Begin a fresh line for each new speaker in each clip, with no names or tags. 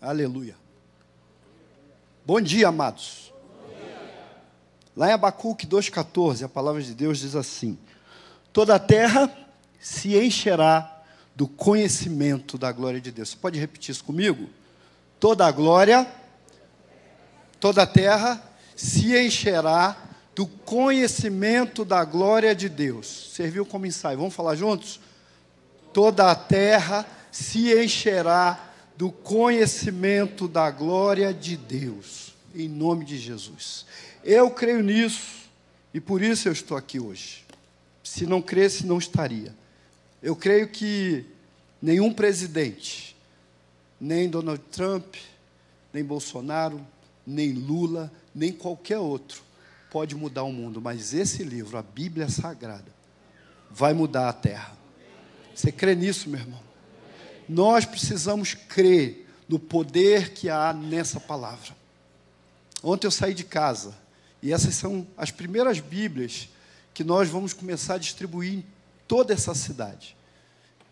Aleluia. Bom dia, amados. Lá em Abacuque 2,14, a palavra de Deus diz assim: toda a terra se encherá do conhecimento da glória de Deus. Você pode repetir isso comigo? Toda a glória, toda a terra se encherá do conhecimento da glória de Deus. Serviu como ensaio. Vamos falar juntos? Toda a terra se encherá do conhecimento da glória de Deus. Em nome de Jesus. Eu creio nisso e por isso eu estou aqui hoje. Se não cresce, não estaria. Eu creio que nenhum presidente, nem Donald Trump, nem Bolsonaro, nem Lula, nem qualquer outro, pode mudar o mundo. Mas esse livro, a Bíblia Sagrada, vai mudar a terra. Você crê nisso, meu irmão? Nós precisamos crer no poder que há nessa palavra. Ontem eu saí de casa, e essas são as primeiras Bíblias que nós vamos começar a distribuir em toda essa cidade,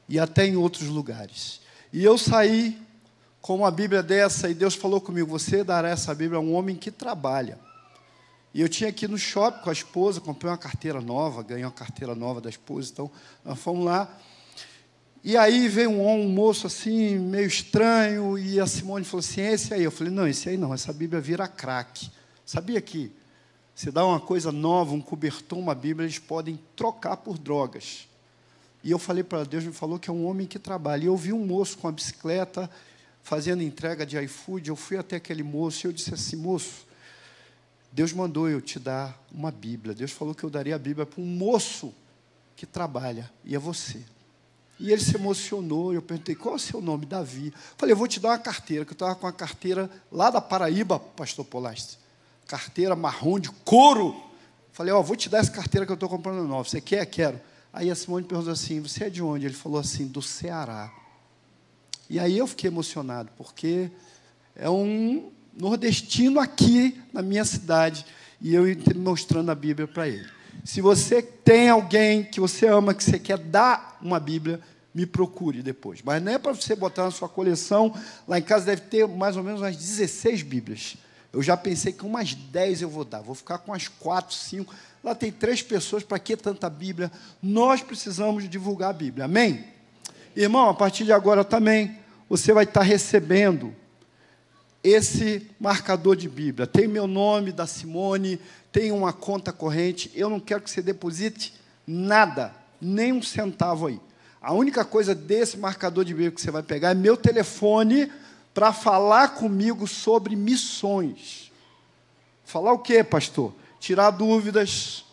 e até em outros lugares. E eu saí com uma Bíblia dessa, e Deus falou comigo: você dará essa Bíblia a um homem que trabalha. E eu tinha que ir no shopping com a esposa, comprei uma carteira nova, ganhei uma carteira nova da esposa, então nós fomos lá. E aí veio um moço assim, meio estranho, e a Simone falou assim: esse aí. Eu falei: não, esse aí não, essa Bíblia vira crack. Sabia que você dá uma coisa nova, um cobertor, uma Bíblia, eles podem trocar por drogas. E eu falei para Deus, me falou que é um homem que trabalha. E eu vi um moço com a bicicleta, fazendo entrega de iFood. Eu fui até aquele moço e eu disse assim: moço, Deus mandou eu te dar uma Bíblia. Deus falou que eu daria a Bíblia para um moço que trabalha, e é você. E ele se emocionou. Eu perguntei: qual é o seu nome? Davi. Falei: eu vou te dar uma carteira, que eu estava com uma carteira lá da Paraíba, pastor Polastre, carteira marrom de couro. Falei: vou te dar essa carteira que eu estou comprando nova. Você quer? Quero. Aí a Simone perguntou assim: você é de onde? Ele falou assim: do Ceará. E aí eu fiquei emocionado, porque é um nordestino aqui na minha cidade, e eu mostrando a Bíblia para ele. Se você tem alguém que você ama, que você quer dar uma Bíblia, me procure depois. Mas não é para você botar na sua coleção. Lá em casa deve ter mais ou menos umas 16 Bíblias. Eu já pensei que umas 10 eu vou dar. Vou ficar com umas 4, 5. Lá tem 3 pessoas, para que tanta Bíblia? Nós precisamos divulgar a Bíblia. Amém? Irmão, a partir de agora também, você vai estar recebendo esse marcador de Bíblia. Tem meu nome, da Simone, tem uma conta corrente. Eu não quero que você deposite nada, nem um centavo aí. A única coisa desse marcador de Bíblia que você vai pegar é meu telefone para falar comigo sobre missões. Falar o quê, pastor? Tirar dúvidas,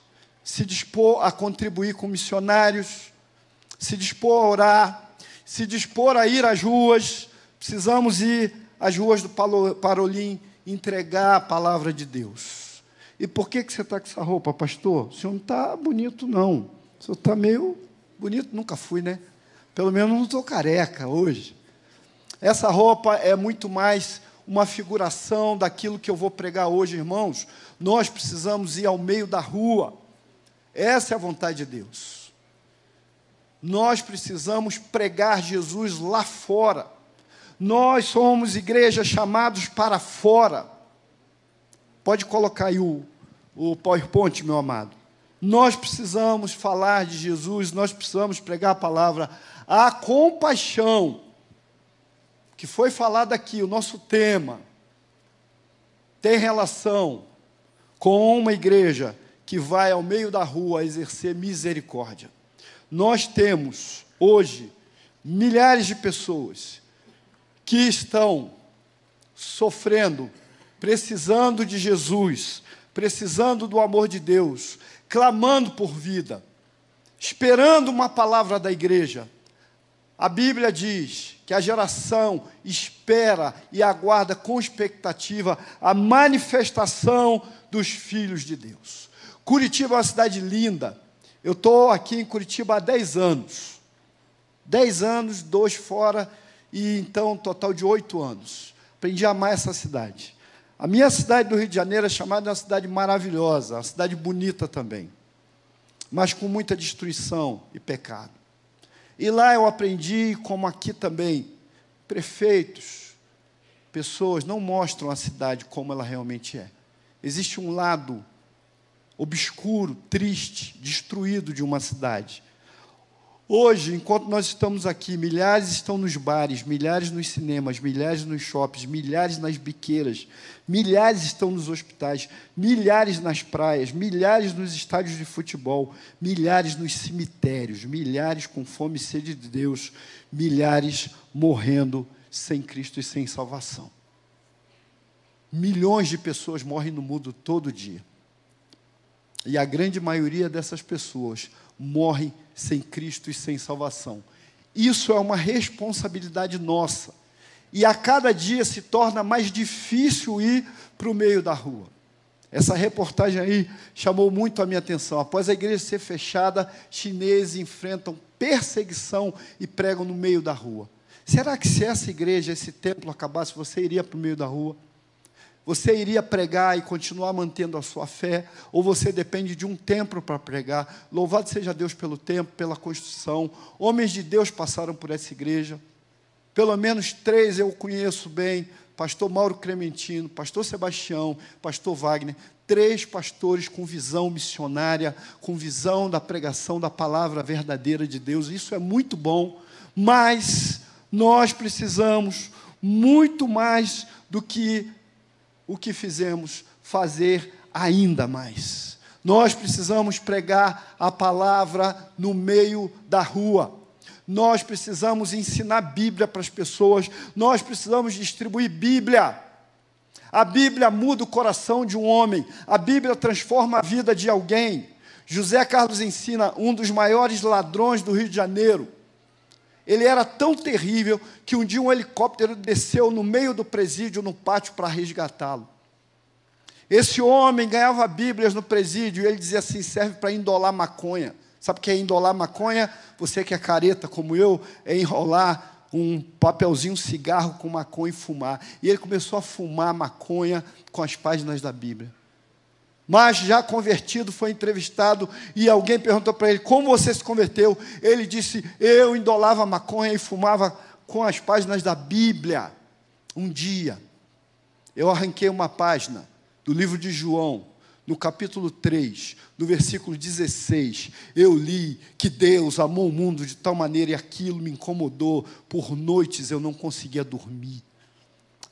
se dispor a contribuir com missionários, se dispor a orar, se dispor a ir às ruas. Precisamos ir às ruas do Parolim, entregar a palavra de Deus. E por que você está com essa roupa, pastor? O senhor não está bonito, não. O senhor está meio bonito. Nunca fui, né? Pelo menos não estou careca hoje. Essa roupa é muito mais uma figuração daquilo que eu vou pregar hoje, irmãos. Nós precisamos ir ao meio da rua. Essa é a vontade de Deus. Nós precisamos pregar Jesus lá fora. Nós somos igreja chamados para fora. Pode colocar aí o PowerPoint, meu amado. Nós precisamos falar de Jesus, nós precisamos pregar a palavra. A compaixão, que foi falado aqui, o nosso tema, tem relação com uma igreja que vai ao meio da rua exercer misericórdia. Nós temos, hoje, milhares de pessoas que estão sofrendo, precisando de Jesus, precisando do amor de Deus, clamando por vida, esperando uma palavra da igreja. A Bíblia diz que a geração espera e aguarda com expectativa a manifestação dos filhos de Deus. Curitiba é uma cidade linda. Eu estou aqui em Curitiba há 10 anos. 10 anos, 2 fora, e então um total de 8 anos. Aprendi a amar essa cidade. A minha cidade do Rio de Janeiro é chamada de uma cidade maravilhosa, uma cidade bonita também, mas com muita destruição e pecado. E lá eu aprendi, como aqui também, prefeitos, pessoas não mostram a cidade como ela realmente é. Existe um lado obscuro, triste, destruído de uma cidade. Hoje, enquanto nós estamos aqui, milhares estão nos bares, milhares nos cinemas, milhares nos shoppings, milhares nas biqueiras, milhares estão nos hospitais, milhares nas praias, milhares nos estádios de futebol, milhares nos cemitérios, milhares com fome e sede de Deus, milhares morrendo sem Cristo e sem salvação. Milhões de pessoas morrem no mundo todo dia. E a grande maioria dessas pessoas morrem sem Cristo e sem salvação. Isso é uma responsabilidade nossa. E a cada dia se torna mais difícil ir para o meio da rua. Essa reportagem aí chamou muito a minha atenção. Após a igreja ser fechada, chineses enfrentam perseguição e pregam no meio da rua. Será que se essa igreja, esse templo acabasse, você iria para o meio da rua? Você iria pregar e continuar mantendo a sua fé? Ou você depende de um templo para pregar? Louvado seja Deus pelo templo, pela construção. Homens de Deus passaram por essa igreja. Pelo menos 3 eu conheço bem. Pastor Mauro Clementino, pastor Sebastião, pastor Wagner. 3 pastores com visão missionária, com visão da pregação da palavra verdadeira de Deus. Isso é muito bom. Mas nós precisamos muito mais do que o que fizemos, fazer ainda mais. Nós precisamos pregar a palavra no meio da rua. Nós precisamos ensinar Bíblia para as pessoas. Nós precisamos distribuir Bíblia. A Bíblia muda o coração de um homem. A Bíblia transforma a vida de alguém. José Carlos Ensina, um dos maiores ladrões do Rio de Janeiro. Ele era tão terrível que um dia um helicóptero desceu no meio do presídio, no pátio, para resgatá-lo. Esse homem ganhava Bíblias no presídio e ele dizia assim: serve para endolar maconha. Sabe o que é endolar maconha? Você que é careta como eu, é enrolar um papelzinho, um cigarro com maconha e fumar. E ele começou a fumar maconha com as páginas da Bíblia. Mas, já convertido, foi entrevistado e alguém perguntou para ele: como você se converteu? Ele disse: eu endolava maconha e fumava com as páginas da Bíblia. Um dia, eu arranquei uma página do livro de João, no capítulo 3, no versículo 16, eu li que Deus amou o mundo de tal maneira, e aquilo me incomodou. Por noites eu não conseguia dormir.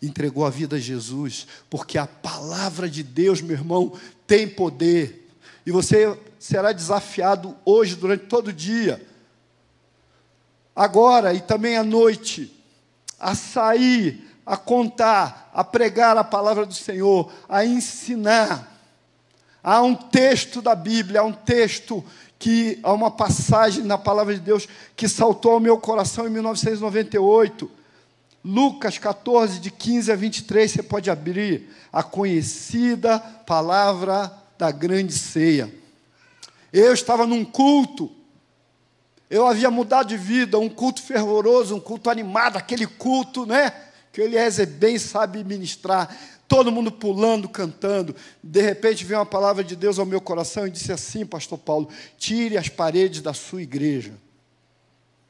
Entregou a vida a Jesus, porque a palavra de Deus, meu irmão, tem poder. E você será desafiado hoje, durante todo o dia, agora e também à noite, a sair, a contar, a pregar a palavra do Senhor, a ensinar. Há um texto da Bíblia, há uma passagem na palavra de Deus que saltou ao meu coração em 1998. Lucas 14, de 15 a 23, você pode abrir. A conhecida palavra da grande ceia. Eu estava num culto, eu havia mudado de vida, um culto fervoroso, um culto animado, aquele culto, né, que o Eliezer bem sabe ministrar, todo mundo pulando, cantando. De repente veio uma palavra de Deus ao meu coração e disse assim: pastor Paulo, tire as paredes da sua igreja.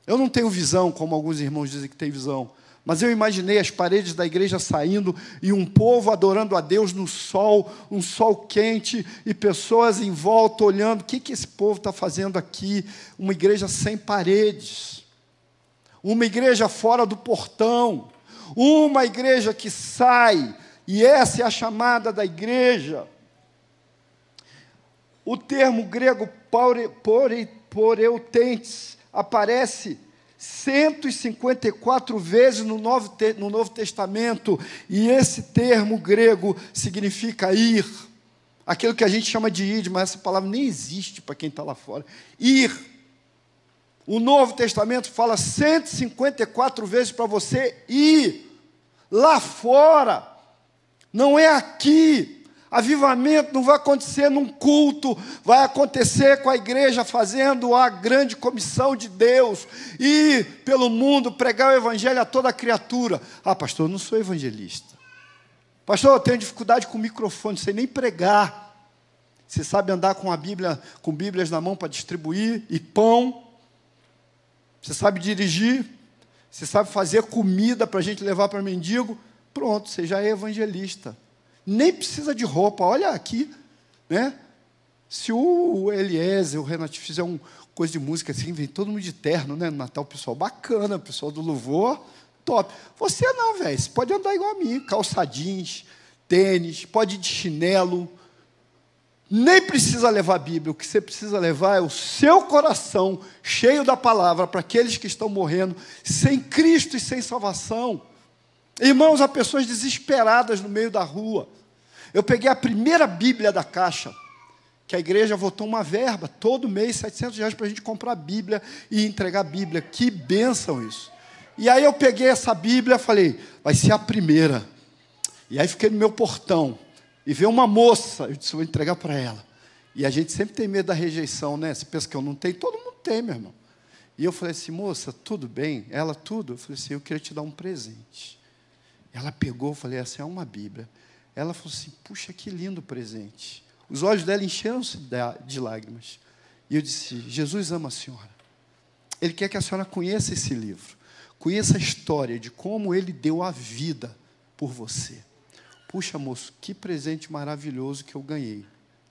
Eu não tenho visão, como alguns irmãos dizem que tem visão, mas eu imaginei as paredes da igreja saindo e um povo adorando a Deus no sol, um sol quente, e pessoas em volta olhando. O que esse povo está fazendo aqui? Uma igreja sem paredes, uma igreja fora do portão, uma igreja que sai, e essa é a chamada da igreja. O termo grego poreutentes aparece 154 vezes no Novo Testamento, e esse termo grego significa ir, aquilo que a gente chama de ir, mas essa palavra nem existe para quem está lá fora. Ir. O Novo Testamento fala 154 vezes para você ir lá fora, não é aqui. Avivamento não vai acontecer num culto, vai acontecer com a igreja fazendo a grande comissão de Deus, e pelo mundo pregar o evangelho a toda criatura. Ah, pastor, eu não sou evangelista. Pastor, eu tenho dificuldade com o microfone, não sei nem pregar. Você sabe andar com a Bíblia, com Bíblias na mão para distribuir, e pão. Você sabe dirigir, você sabe fazer comida para a gente levar para mendigo, Pronto, você já é evangelista. Nem precisa de roupa, olha aqui, né? Se o Eliezer, o Renato fizer uma coisa de música assim, vem todo mundo de terno, né? No Natal, pessoal bacana, pessoal do louvor, top. Você não, velho, você pode andar igual a mim, calça jeans, tênis, pode ir de chinelo. Nem precisa levar a Bíblia, o que você precisa levar é o seu coração cheio da palavra para aqueles que estão morrendo sem Cristo e sem salvação. Irmãos, há pessoas desesperadas no meio da rua. Eu peguei a primeira Bíblia da caixa, que a igreja votou uma verba, todo mês, R$700 para a gente comprar a Bíblia e entregar a Bíblia. Que bênção isso. E aí eu peguei essa Bíblia e falei, vai ser a primeira. E aí fiquei no meu portão. E veio uma moça, eu disse, vou entregar para ela. E a gente sempre tem medo da rejeição, né? Você pensa que eu não tenho? Todo mundo tem, meu irmão. E eu falei assim, moça, tudo bem? Ela, tudo? Eu falei assim, eu queria te dar um presente. Ela pegou, eu falei, essa é uma Bíblia. Ela falou assim, puxa, que lindo presente. Os olhos dela encheram-se de lágrimas. E eu disse, Jesus ama a senhora. Ele quer que a senhora conheça esse livro. Conheça a história de como ele deu a vida por você. Puxa, moço, que presente maravilhoso que eu ganhei.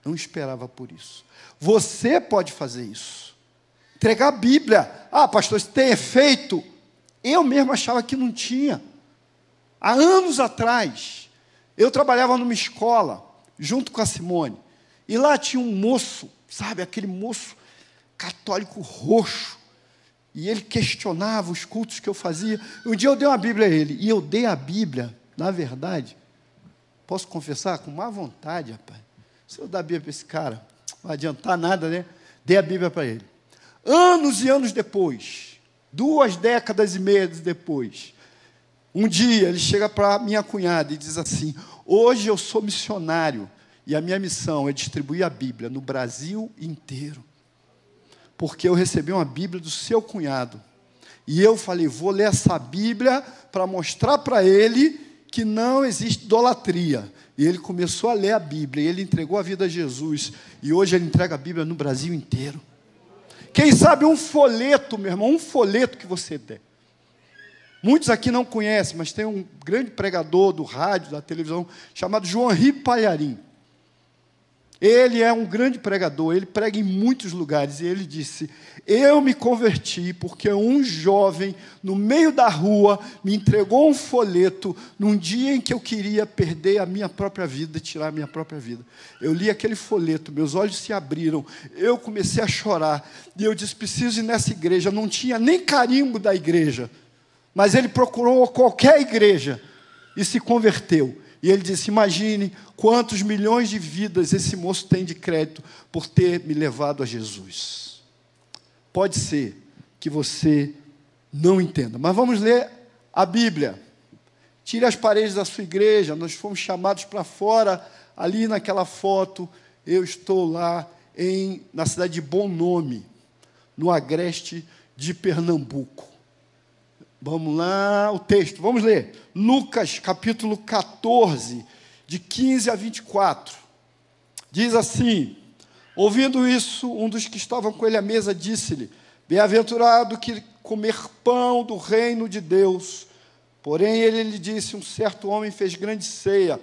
Não esperava por isso. Você pode fazer isso. Entregar a Bíblia. Ah, pastor, isso tem efeito? Eu mesmo achava que não tinha. Há anos atrás, eu trabalhava numa escola, junto com a Simone. E lá tinha um moço, sabe, aquele moço católico roxo. E ele questionava os cultos que eu fazia. Um dia eu dei uma Bíblia a ele. E eu dei a Bíblia, na verdade, posso confessar, com má vontade, rapaz. Se eu dar a Bíblia para esse cara, não vai adiantar nada, né? Dei a Bíblia para ele. Anos e anos depois, 2 décadas e meia depois, um dia ele chega para minha cunhada e diz assim, hoje eu sou missionário e a minha missão é distribuir a Bíblia no Brasil inteiro. Porque eu recebi uma Bíblia do seu cunhado. E eu falei, vou ler essa Bíblia para mostrar para ele que não existe idolatria. E ele começou a ler a Bíblia, e ele entregou a vida a Jesus, e hoje ele entrega a Bíblia no Brasil inteiro. Quem sabe um folheto, meu irmão, um folheto que você der. Muitos aqui não conhecem, mas tem um grande pregador do rádio, da televisão, chamado João Henri Palharim. Ele é um grande pregador, ele prega em muitos lugares, e ele disse, eu me converti porque um jovem, no meio da rua, me entregou um folheto, num dia em que eu queria perder a minha própria vida, tirar a minha própria vida. Eu li aquele folheto, meus olhos se abriram, eu comecei a chorar, e eu disse, preciso ir nessa igreja, não tinha nem carimbo da igreja, mas ele procurou qualquer igreja, e se converteu. E ele disse, imagine quantos milhões de vidas esse moço tem de crédito por ter me levado a Jesus. Pode ser que você não entenda, mas vamos ler a Bíblia. Tire as paredes da sua igreja, nós fomos chamados para fora, ali naquela foto, eu estou lá na cidade de Bom Nome, no agreste de Pernambuco. Vamos lá, o texto, vamos ler. Lucas, capítulo 14, de 15 a 24. Diz assim, ouvindo isso, um dos que estavam com ele à mesa disse-lhe, bem-aventurado que comer pão do reino de Deus. Porém, ele lhe disse, um certo homem fez grande ceia,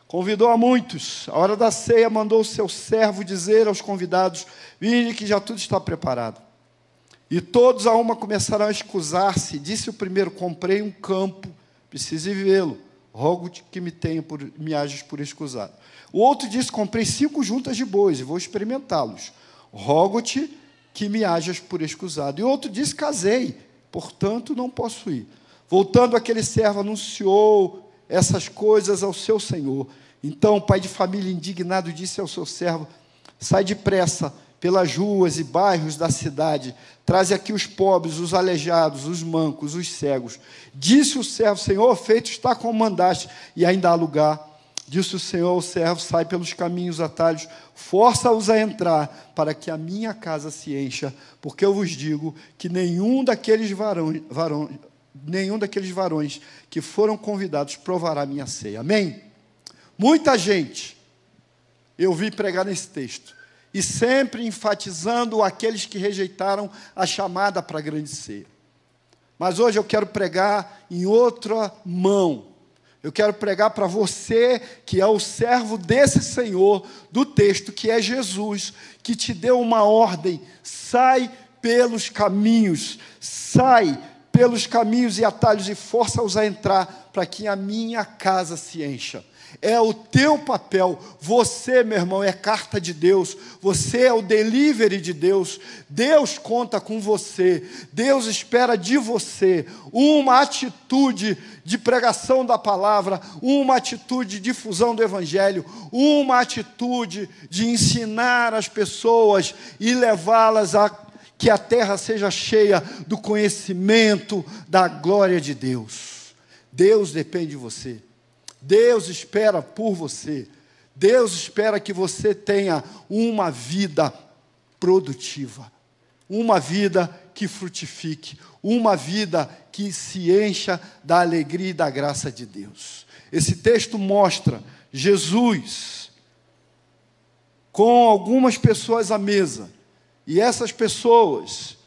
convidou a muitos. A hora da ceia, mandou o seu servo dizer aos convidados, vinde que já tudo está preparado. E todos a uma começaram a escusar-se. Disse o primeiro, comprei um campo, preciso ir vê-lo. Rogo-te que me hajas por escusado. O outro disse, comprei 5 juntas de bois e vou experimentá-los. Rogo-te que me hajas por escusado. E o outro disse, casei, portanto não posso ir. Voltando aquele servo, anunciou essas coisas ao seu senhor. Então o pai de família indignado disse ao seu servo, sai depressa, pelas ruas e bairros da cidade, traze aqui os pobres, os aleijados, os mancos, os cegos. Disse o servo, Senhor, feito está como mandaste, e ainda há lugar. Disse o Senhor ao servo, sai pelos caminhos, atalhos, força-os a entrar, para que a minha casa se encha, porque eu vos digo que nenhum daqueles varões que foram convidados provará a minha ceia. Amém? Muita gente, eu vi pregar nesse texto, e sempre enfatizando aqueles que rejeitaram a chamada para a grande ceia. Mas hoje eu quero pregar em outra mão. Eu quero pregar para você, que é o servo desse Senhor, do texto, que é Jesus, que te deu uma ordem: sai pelos caminhos, sai pelos caminhos e atalhos e força-os a entrar, para que a minha casa se encha. É o teu papel. Você, meu irmão, é carta de Deus. Você é o delivery de Deus. Deus conta com você. Deus espera de você uma atitude de pregação da palavra, uma atitude de difusão do evangelho, uma atitude de ensinar as pessoas e levá-las a que a terra seja cheia do conhecimento da glória de Deus. Deus depende de você. Deus espera por você. Deus espera que você tenha uma vida produtiva, uma vida que frutifique, uma vida que se encha da alegria e da graça de Deus. Esse texto mostra Jesus com algumas pessoas à mesa, e essas pessoas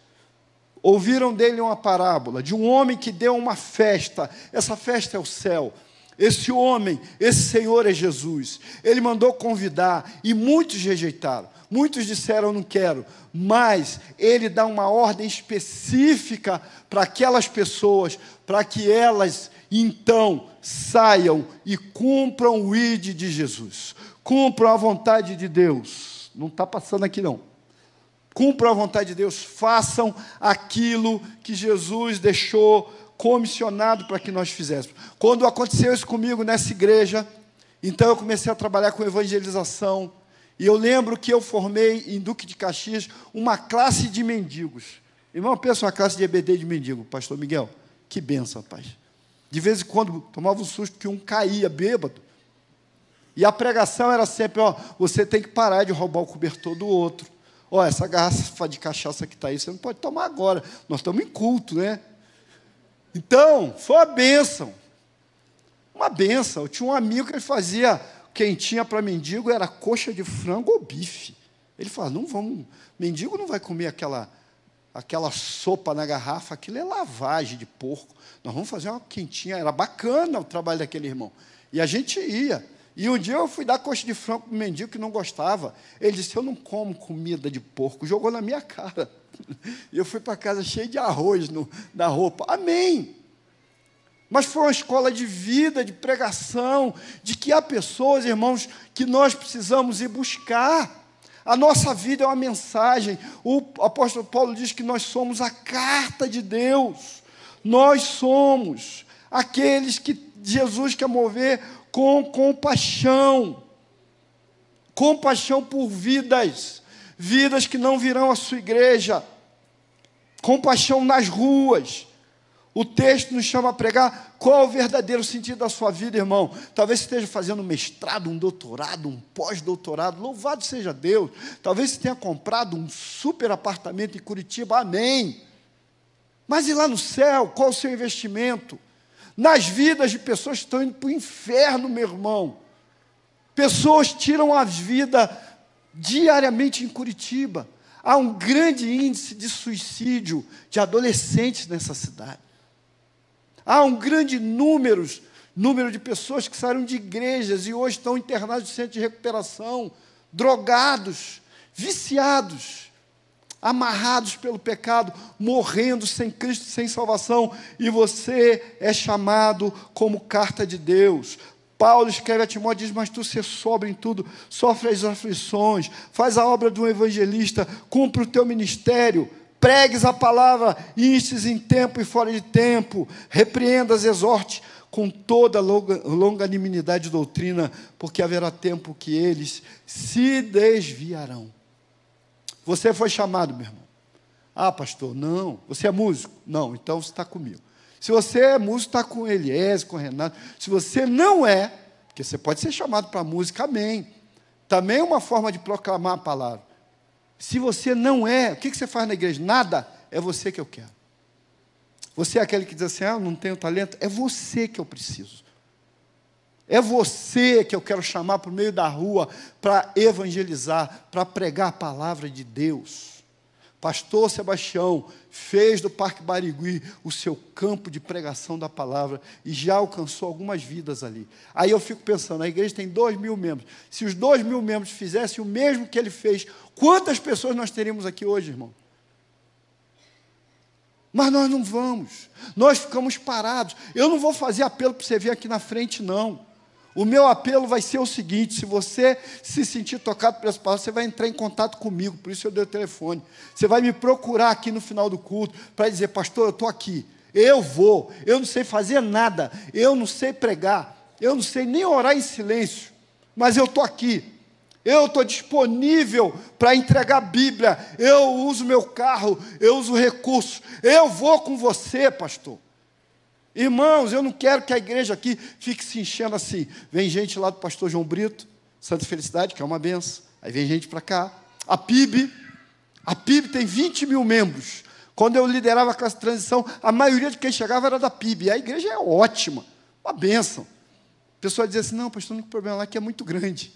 ouviram dele uma parábola de um homem que deu uma festa. Essa festa é o céu. Esse homem, esse Senhor é Jesus. Ele mandou convidar e muitos rejeitaram. Muitos disseram: não quero. Mas ele dá uma ordem específica para aquelas pessoas, para que elas então saiam e cumpram o ID de Jesus. Cumpram a vontade de Deus. Não está passando aqui não. Cumpram a vontade de Deus. Façam aquilo que Jesus deixou comissionado para que nós fizéssemos. Quando aconteceu isso comigo nessa igreja, então eu comecei a trabalhar com evangelização, e eu lembro que eu formei em Duque de Caxias uma classe de mendigos. Irmão, pensa uma classe de EBD de mendigo, pastor Miguel, que benção, rapaz. De vez em quando tomava um susto que um caía bêbado, e a pregação era sempre: ó, você tem que parar de roubar o cobertor do outro. Ó, essa garrafa de cachaça que está aí, você não pode tomar agora, nós estamos em culto, né? Então, foi uma bênção. Uma bênção. Eu tinha um amigo que ele fazia quentinha para mendigo, era coxa de frango ou bife. Ele falava: não vamos, mendigo não vai comer aquela sopa na garrafa, aquilo é lavagem de porco. Nós vamos fazer uma quentinha. Era bacana o trabalho daquele irmão. E a gente ia. E um dia eu fui dar coxa de frango para um mendigo que não gostava. Ele disse: eu não como comida de porco. Jogou na minha cara. E eu fui para casa cheio de arroz na roupa. Amém. Mas foi uma escola de vida, de pregação, de que há pessoas, irmãos, que nós precisamos ir buscar. A nossa vida é uma mensagem. O apóstolo Paulo diz que nós somos a carta de Deus. Nós somos aqueles que Jesus quer mover com compaixão. Compaixão por vidas que não virão à sua igreja, compaixão nas ruas. O texto nos chama a pregar. Qual é o verdadeiro sentido da sua vida, irmão? Talvez você esteja fazendo um mestrado, um doutorado, um pós-doutorado, louvado seja Deus. Talvez você tenha comprado um super apartamento em Curitiba, amém. Mas e lá no céu, qual o seu investimento? Nas vidas de pessoas que estão indo para o inferno, meu irmão. Pessoas tiram a vida diariamente em Curitiba. Há um grande índice de suicídio de adolescentes nessa cidade. Há um grande número de pessoas que saíram de igrejas e hoje estão internados em centro de recuperação, drogados, viciados, amarrados pelo pecado, morrendo sem Cristo, sem salvação. E você é chamado como carta de Deus. Paulo escreve a Timóteo, diz: mas tu ser sóbrio em tudo, sofre as aflições, faz a obra de um evangelista, cumpre o teu ministério, pregues a palavra, instes em tempo e fora de tempo, repreendas, exorte com toda longanimidade e doutrina, porque haverá tempo que eles se desviarão. Você foi chamado, meu irmão. Ah, pastor, não. Você é músico? Não, então você está comigo. Se você é músico, está com Eliésio, com Renato. Se você não é, porque você pode ser chamado para a música, amém. Também é uma forma de proclamar a palavra. Se você não é, o que você faz na igreja? Nada, é você que eu quero. Você é aquele que diz assim: ah, eu não tenho talento. É você que eu preciso. É você que eu quero chamar para o meio da rua para evangelizar, para pregar a palavra de Deus, Pastor Sebastião fez do Parque Barigui o seu campo de pregação da palavra e já alcançou algumas vidas ali. Aí eu fico pensando, a igreja tem 2.000 membros. Se os 2.000 membros fizessem o mesmo que ele fez, quantas pessoas nós teríamos aqui hoje, irmão? Mas nós não vamos, nós ficamos parados. Eu não vou fazer apelo para você vir aqui na frente, não. O meu apelo vai ser o seguinte: se você se sentir tocado por essa palavra, você vai entrar em contato comigo, por isso eu dei o telefone. Você vai me procurar aqui no final do culto, para dizer, pastor, eu estou aqui, eu vou, eu não sei fazer nada, eu não sei pregar, eu não sei nem orar em silêncio, mas eu estou aqui, eu estou disponível para entregar a Bíblia, eu uso meu carro, eu uso recursos, eu vou com você, pastor. Irmãos, eu não quero que a igreja aqui fique se enchendo assim. Vem gente lá do pastor João Brito, Santa Felicidade, que é uma benção. Aí vem gente para cá. A PIB tem 20.000 membros. Quando eu liderava a classe de transição, a maioria de quem chegava era da PIB. E a igreja é ótima, uma benção. A pessoa dizia assim, não, pastor, o único problema lá é que é muito grande.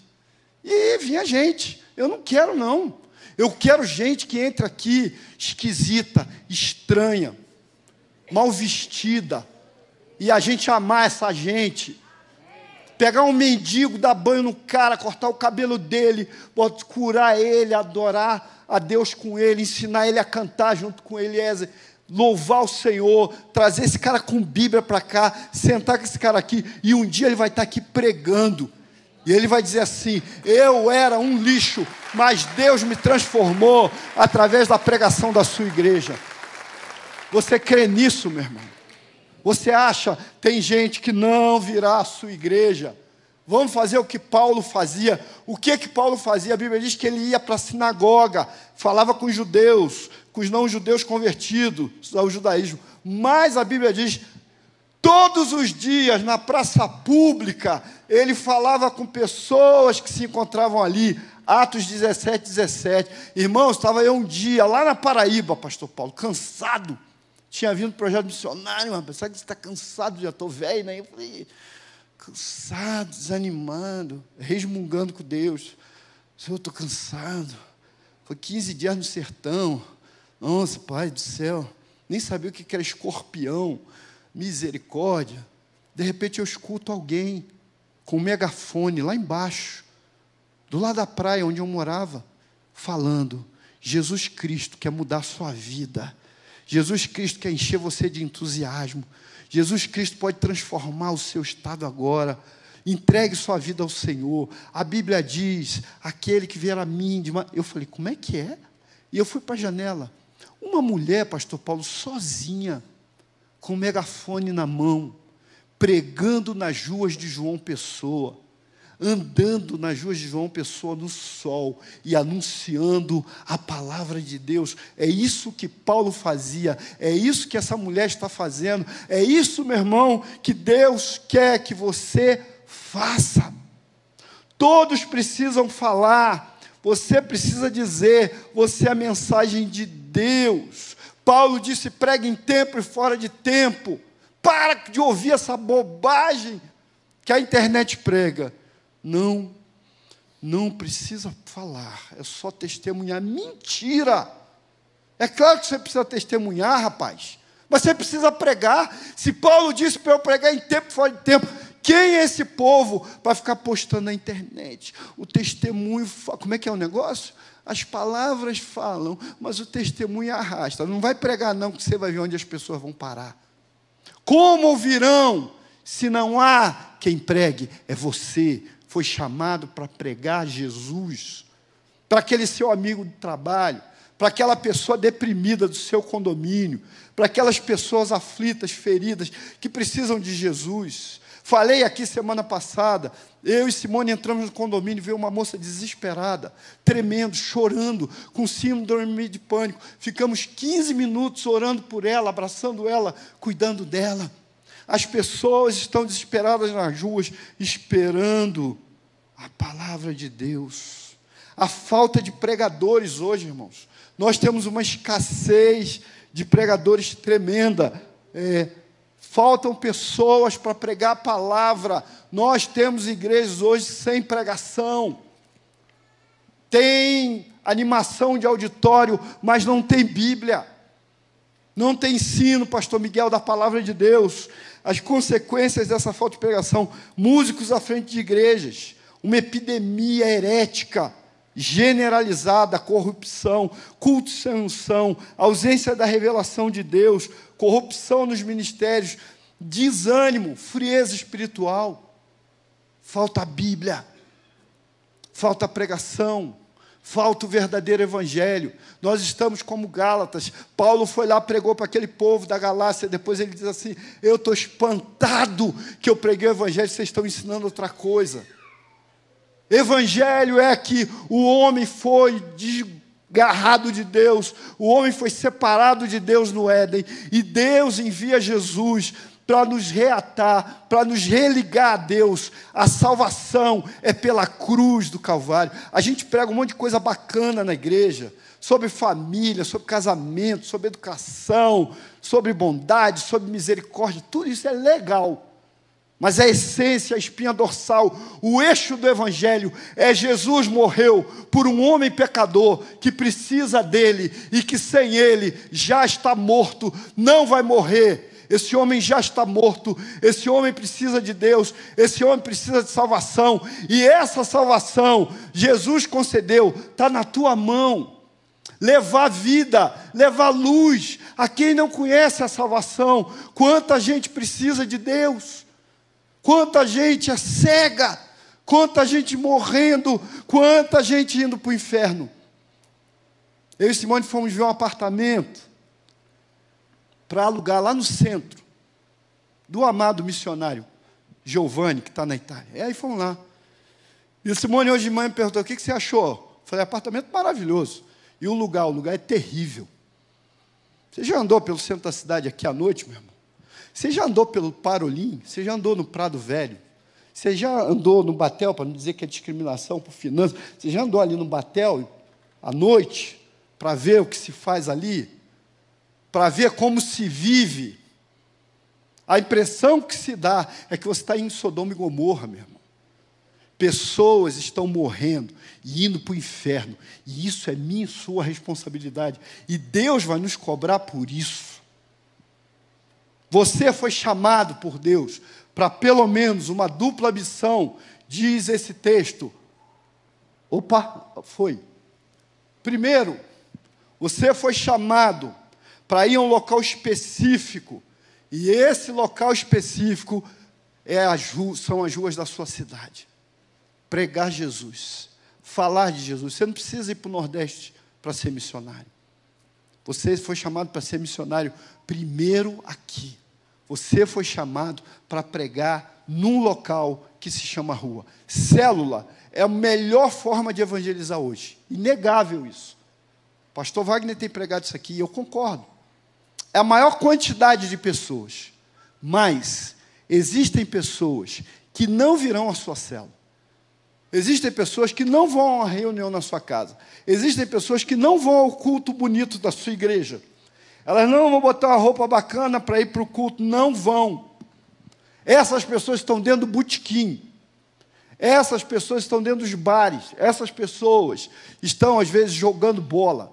E vinha gente. Eu não quero, não. Eu quero gente que entra aqui esquisita, estranha, mal vestida, e a gente amar essa gente, pegar um mendigo, dar banho no cara, cortar o cabelo dele, curar ele, adorar a Deus com ele, ensinar ele a cantar junto com Eliezer, louvar o Senhor, trazer esse cara com Bíblia para cá, sentar com esse cara aqui, e um dia ele vai estar aqui pregando, e ele vai dizer assim, eu era um lixo, mas Deus me transformou através da pregação da sua igreja. Você crê nisso, meu irmão? Você acha, tem gente que não virá à sua igreja. Vamos fazer o que Paulo fazia. O que Paulo fazia? A Bíblia diz que ele ia para a sinagoga, falava com os judeus, com os não-judeus convertidos ao judaísmo. Mas a Bíblia diz, todos os dias, na praça pública, ele falava com pessoas que se encontravam ali. Atos 17. Irmãos, estava eu um dia lá na Paraíba, pastor Paulo, cansado. Tinha vindo um projeto missionário, rapaz, sabe que você está cansado, já estou velho, né? Eu falei, cansado, desanimado, resmungando com Deus. Senhor, eu estou cansado. Foi 15 dias no sertão. Nossa, Pai do céu, nem sabia o que era escorpião, misericórdia. De repente eu escuto alguém com um megafone lá embaixo, do lado da praia onde eu morava, falando, Jesus Cristo quer mudar a sua vida. Jesus Cristo quer encher você de entusiasmo. Jesus Cristo pode transformar o seu estado agora. Entregue sua vida ao Senhor. A Bíblia diz, aquele que vier a mim... Eu falei, como é que é? E eu fui para a janela. Uma mulher, pastor Paulo, sozinha, com um megafone na mão, pregando nas ruas de João Pessoa, andando nas ruas de João Pessoa no sol e anunciando a palavra de Deus. É isso que Paulo fazia, é isso que essa mulher está fazendo, é isso, meu irmão, que Deus quer que você faça. Todos precisam falar, você precisa dizer, você é a mensagem de Deus. Paulo disse, prega em tempo e fora de tempo. Para de ouvir essa bobagem que a internet prega. Não precisa falar, é só testemunhar. Mentira! É claro que você precisa testemunhar, rapaz, mas você precisa pregar. Se Paulo disse para eu pregar em tempo e fora de tempo, quem é esse povo para ficar postando na internet? O testemunho, como é que é o negócio? As palavras falam, mas o testemunho arrasta. Não vai pregar não, que você vai ver onde as pessoas vão parar. Como ouvirão, se não há quem pregue? É você. Foi chamado para pregar Jesus, para aquele seu amigo de trabalho, para aquela pessoa deprimida do seu condomínio, para aquelas pessoas aflitas, feridas, que precisam de Jesus. Falei aqui semana passada, eu e Simone entramos no condomínio, veio uma moça desesperada, tremendo, chorando, com síndrome de pânico. Ficamos 15 minutos orando por ela, abraçando ela, cuidando dela. As pessoas estão desesperadas nas ruas, esperando a palavra de Deus. A falta de pregadores hoje, irmãos. Nós temos uma escassez de pregadores tremenda. Faltam pessoas para pregar a palavra. Nós temos igrejas hoje sem pregação. Tem animação de auditório, mas não tem Bíblia. Não tem ensino, pastor Miguel, da palavra de Deus. As consequências dessa falta de pregação, músicos à frente de igrejas, uma epidemia herética, generalizada, corrupção, culto sem unção, ausência da revelação de Deus, corrupção nos ministérios, desânimo, frieza espiritual, falta a Bíblia, falta a pregação, falta o verdadeiro evangelho. Nós estamos como Gálatas. Paulo foi lá, pregou para aquele povo da Galácia, depois ele diz assim: eu estou espantado que eu preguei o evangelho, vocês estão ensinando outra coisa. Evangelho é que o homem foi desgarrado de Deus, o homem foi separado de Deus no Éden, e Deus envia Jesus para nos reatar, para nos religar a Deus. A salvação é pela cruz do Calvário. A gente prega um monte de coisa bacana na igreja, sobre família, sobre casamento, sobre educação, sobre bondade, sobre misericórdia, tudo isso é legal. Mas a essência, a espinha dorsal, o eixo do Evangelho é: Jesus morreu por um homem pecador que precisa dele e que sem ele já está morto, não vai morrer. Esse homem já está morto, esse homem precisa de Deus, esse homem precisa de salvação, e essa salvação Jesus concedeu, está na tua mão. Levar vida, levar luz a quem não conhece a salvação. Quanta gente precisa de Deus, quanta gente é cega, quanta gente morrendo, quanta gente indo para o inferno. Eu e Simone fomos ver um apartamento para alugar lá no centro, do amado missionário Giovanni, que está na Itália. E aí fomos lá. E o Simone hoje de manhã me perguntou: o que você achou? Eu falei: apartamento maravilhoso. E o lugar é terrível. Você já andou pelo centro da cidade aqui à noite, meu irmão? Você já andou pelo Parolim? Você já andou no Prado Velho? Você já andou no Batel, para não dizer que é discriminação por finanças? Você já andou ali no Batel à noite, para ver o que se faz ali? Para ver como se vive? A impressão que se dá é que você está em Sodoma e Gomorra, meu irmão. Pessoas estão morrendo e indo para o inferno, e isso é minha e sua responsabilidade, e Deus vai nos cobrar por isso. Você foi chamado por Deus para pelo menos uma dupla missão, diz esse texto. Primeiro, você foi chamado para ir a um local específico, e esse local específico são as ruas da sua cidade. Pregar Jesus, falar de Jesus. Você não precisa ir para o Nordeste para ser missionário. Você foi chamado para ser missionário primeiro aqui. Você foi chamado para pregar num local que se chama rua. Célula é a melhor forma de evangelizar hoje. Inegável isso. O pastor Wagner tem pregado isso aqui e eu concordo. É a maior quantidade de pessoas, mas existem pessoas que não virão à sua célula. Existem pessoas que não vão a uma reunião na sua casa. Existem pessoas que não vão ao culto bonito da sua igreja. Elas não vão botar uma roupa bacana para ir para o culto, não vão. Essas pessoas estão dentro do botequim. Essas pessoas estão dentro dos bares. Essas pessoas estão, às vezes, jogando bola.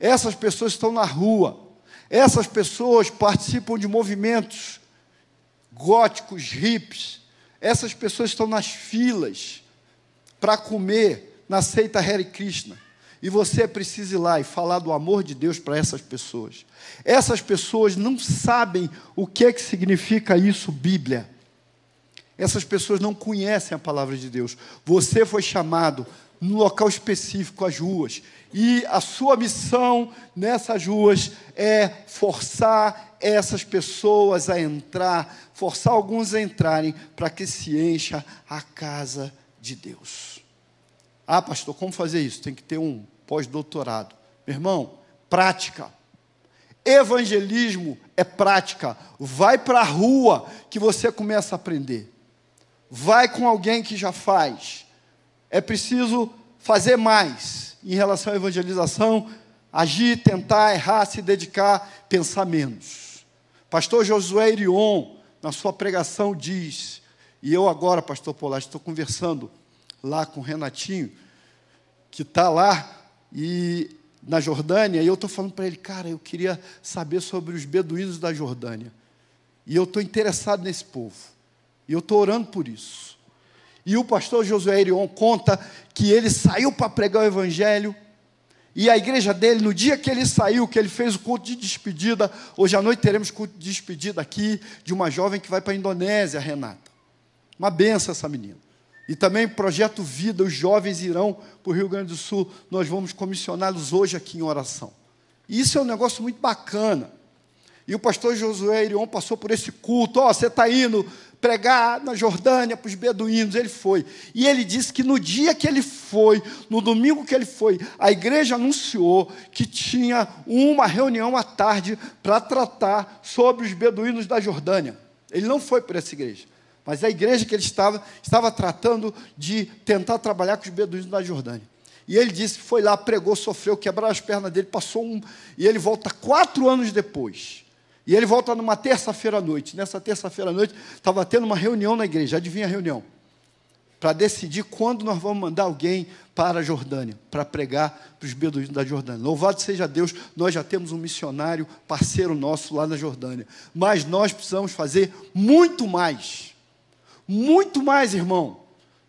Essas pessoas estão na rua. Essas pessoas participam de movimentos góticos, hippies. Essas pessoas estão nas filas para comer na seita Hare Krishna. E você precisa ir lá e falar do amor de Deus para essas pessoas. Essas pessoas não sabem o que significa isso, Bíblia. Essas pessoas não conhecem a palavra de Deus. Você foi chamado num local específico, as ruas. E a sua missão nessas ruas é forçar essas pessoas a entrar, forçar alguns a entrarem, para que se encha a casa de Deus. Ah, pastor, como fazer isso? Tem que ter um pós-doutorado. Meu irmão, prática. Evangelismo é prática. Vai para a rua que você começa a aprender. Vai com alguém que já faz. É preciso fazer mais em relação à evangelização, agir, tentar, errar, se dedicar, pensar menos. Pastor Josué Irion, na sua pregação, diz, e eu agora, pastor Polar, estou conversando lá com o Renatinho, que está lá, e na Jordânia, e eu estou falando para ele, cara, eu queria saber sobre os beduínos da Jordânia. E eu estou interessado nesse povo. E eu estou orando por isso. E o pastor Josué Erion conta que ele saiu para pregar o evangelho, e a igreja dele, no dia que ele saiu, que ele fez o culto de despedida, hoje à noite teremos culto de despedida aqui, de uma jovem que vai para a Indonésia, Renata. Uma benção essa menina. E também Projeto Vida, os jovens irão para o Rio Grande do Sul, nós vamos comissioná-los hoje aqui em oração. E isso é um negócio muito bacana. E o pastor Josué Erion passou por esse culto, você está indo pregar na Jordânia para os beduínos, ele foi. E ele disse que no dia que ele foi, no domingo que ele foi, a igreja anunciou que tinha uma reunião à tarde para tratar sobre os beduínos da Jordânia. Ele não foi para essa igreja, mas a igreja que ele estava tratando de tentar trabalhar com os beduínos da Jordânia. E ele disse que foi lá, pregou, sofreu, quebraram as pernas dele, e ele volta 4 anos depois. E ele volta numa terça-feira à noite. Nessa terça-feira à noite, estava tendo uma reunião na igreja. Adivinha a reunião? Para decidir quando nós vamos mandar alguém para a Jordânia, para pregar para os beduínos da Jordânia. Louvado seja Deus, nós já temos um missionário, parceiro nosso lá na Jordânia. Mas nós precisamos fazer muito mais. Muito mais, irmão.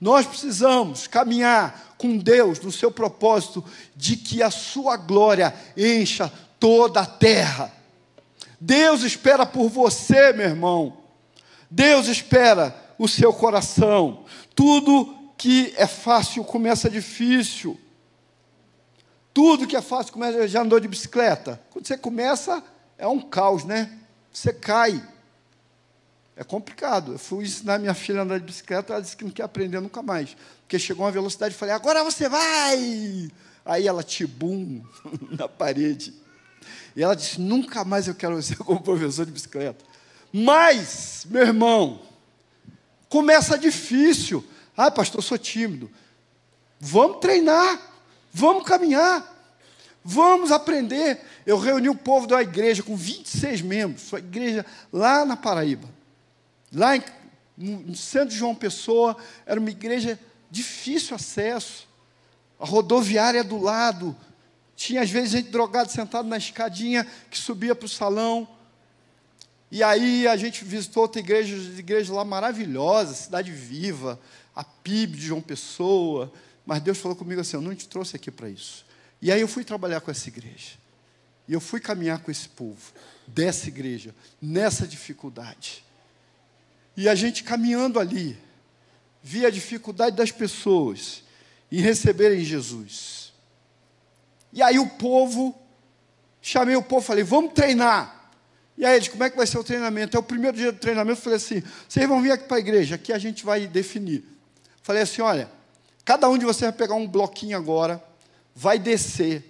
Nós precisamos caminhar com Deus no seu propósito de que a sua glória encha toda a terra. Deus espera por você, meu irmão. Deus espera o seu coração. Tudo que é fácil começa difícil. Tudo que é fácil começa... Já andou de bicicleta? Quando você começa, é um caos, né? Você cai. É complicado. Eu fui ensinar minha filha a andar de bicicleta, ela disse que não quer aprender nunca mais. Porque chegou uma velocidade e falei, agora você vai! Aí ela tibum na parede. E ela disse, nunca mais eu quero ser como professor de bicicleta. Mas, meu irmão, começa difícil. Ah, pastor, eu sou tímido. Vamos treinar, vamos caminhar, vamos aprender. Eu reuni o povo da igreja com 26 membros, sua igreja lá na Paraíba. Lá no centro de João Pessoa, era uma igreja difícil acesso. A rodoviária do lado. Tinha, às vezes, gente drogada sentada na escadinha que subia para o salão. E aí a gente visitou outra igreja lá maravilhosa, Cidade Viva, a PIB de João Pessoa. Mas Deus falou comigo assim, eu não te trouxe aqui para isso. E aí eu fui trabalhar com essa igreja. E eu fui caminhar com esse povo, dessa igreja, nessa dificuldade. E a gente caminhando ali, via a dificuldade das pessoas em receberem Jesus. E aí chamei o povo, falei, vamos treinar. E aí eles, como é que vai ser o treinamento? É o primeiro dia do treinamento, eu falei assim, vocês vão vir aqui para a igreja, aqui a gente vai definir. Falei assim, olha, cada um de vocês vai pegar um bloquinho agora, vai descer,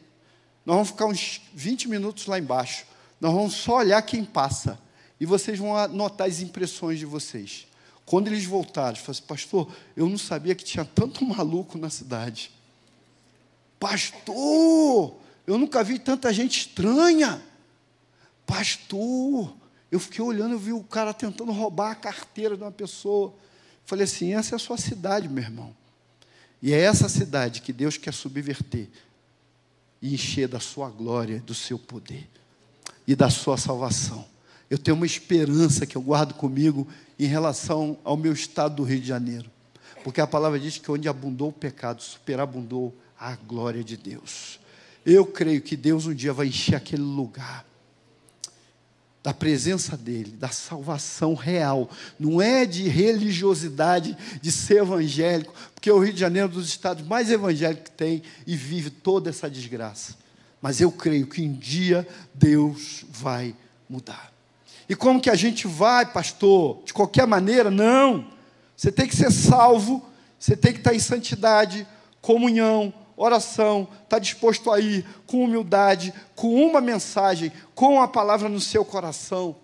nós vamos ficar uns 20 minutos lá embaixo, nós vamos só olhar quem passa, e vocês vão anotar as impressões de vocês. Quando eles voltaram, eles falaram assim, pastor, eu não sabia que tinha tanto maluco na cidade. Pastor, eu nunca vi tanta gente estranha. Pastor, eu fiquei olhando, eu vi o cara tentando roubar a carteira de uma pessoa. Falei assim, essa é a sua cidade, meu irmão. E é essa cidade que Deus quer subverter e encher da sua glória, do seu poder e da sua salvação. Eu tenho uma esperança que eu guardo comigo em relação ao meu estado do Rio de Janeiro. Porque a palavra diz que onde abundou o pecado, superabundou a glória de Deus. Eu creio que Deus um dia vai encher aquele lugar da presença dEle, da salvação real. Não é de religiosidade, de ser evangélico, porque o Rio de Janeiro é um dos estados mais evangélicos que tem e vive toda essa desgraça. Mas eu creio que um dia Deus vai mudar. E como que a gente vai, pastor? De qualquer maneira? Não. Você tem que ser salvo, você tem que estar em santidade, comunhão, oração, está disposto a ir com humildade, com uma mensagem, com a palavra no seu coração.